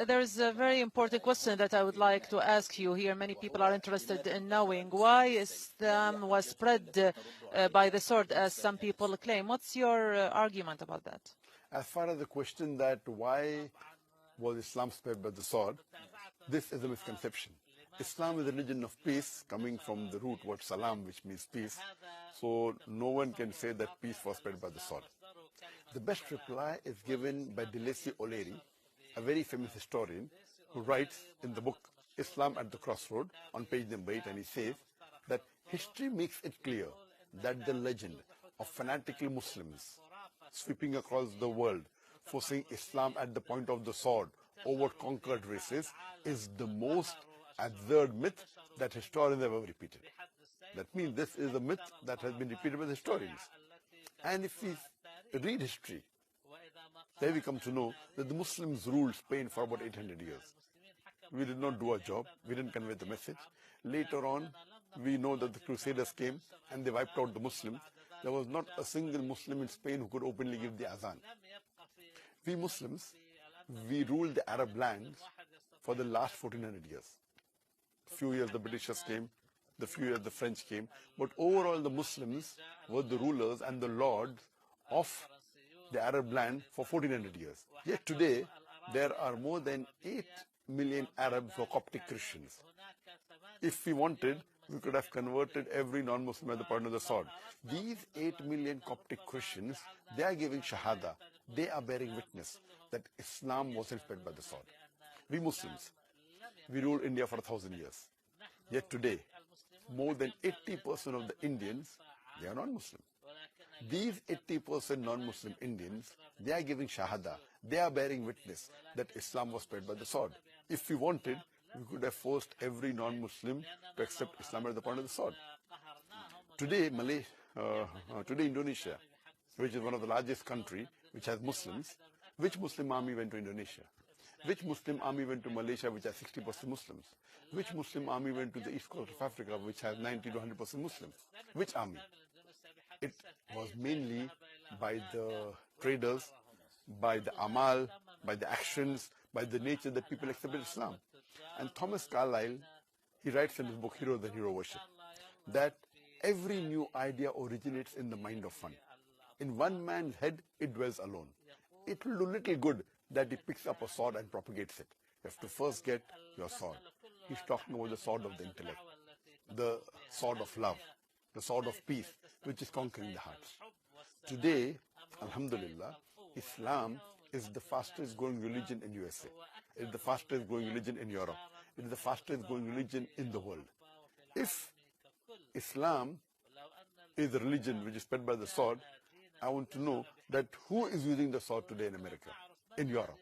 There's a very important question that I would like to ask you here. Many people are interested in knowing why Islam was spread by the sword, as some people claim. What's your argument about that? As far as the question that why was Islam spread by the sword, this is a misconception. Islam is a religion of peace, coming from the root word salam, which means peace. So no one can say that peace was spread by the sword. The best reply is given by Deleuze O'Leary, a very famous historian, who writes in the book Islam at the Crossroad on page number 8, and he says that history makes it clear that the legend of fanatical Muslims sweeping across the world, forcing Islam at the point of the sword over conquered races, is the most absurd myth that historians have ever repeated. That means this is a myth that has been repeated by the historians. And if we read history, there we come to know that the Muslims ruled Spain for about 800 years. We did not do our job. We didn't convey the message. Later on, we know that the Crusaders came and they wiped out the Muslims. There was not a single Muslim in Spain who could openly give the azan. We Muslims, we ruled the Arab lands for the last 1400 years. A few years the Britishers came, the few years the French came, but overall the Muslims were the rulers and the lords of the Arab land for 1400 years. Yet today, there are more than 8 million Arabs who are Coptic Christians. If we wanted, we could have converted every non-Muslim at the point of the sword. These 8 million Coptic Christians, they are giving Shahada. They are bearing witness that Islam wasn't spread by the sword. We Muslims, we ruled India for 1,000 years. Yet today, more than 80% of the Indians, they are non-Muslim. These 80% non-Muslim Indians, they are giving Shahada. They are bearing witness that Islam was spread by the sword. If we wanted, we could have forced every non-Muslim to accept Islam at the point of the sword. Today, today Indonesia, which is one of the largest countries, which has Muslims, which Muslim army went to Indonesia? Which Muslim army went to Malaysia, which has 60% Muslims? Which Muslim army went to the east coast of Africa, which has 90 to 100% Muslims? Which army? It was mainly by the traders, by the amal, by the actions, by the nature that people accepted Islam. And Thomas Carlyle, he writes in his book, Heroes and Hero Worship, that every new idea originates in the mind of one. In one man's head, it dwells alone. It will do little good that he picks up a sword and propagates it. You have to first get your sword. He's talking about the sword of the intellect, the sword of love, the sword of peace, which is conquering the hearts. Today, Alhamdulillah, Islam is the fastest growing religion in USA. It is the fastest growing religion in Europe. It is the fastest growing religion in the world. If Islam is a religion which is spread by the sword, I want to know that who is using the sword today in America, in Europe.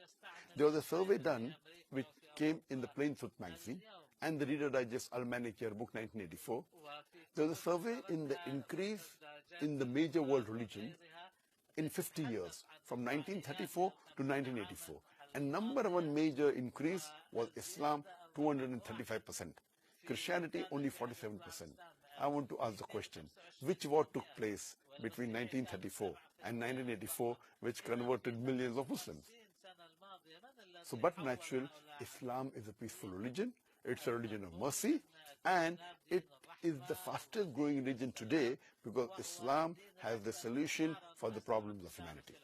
There was a survey done which came in the Plain Truth magazine and the Reader Digest Almanac Year Book 1984. There was a survey in the increase in the major world religion in 50 years, from 1934 to 1984. And number one major increase was Islam, 235%. Christianity, only 47%. I want to ask the question, which war took place between 1934 and 1984, which converted millions of Muslims? So, but natural, Islam is a peaceful religion. It's a religion of mercy, and it is the fastest growing religion today because Islam has the solution for the problems of humanity.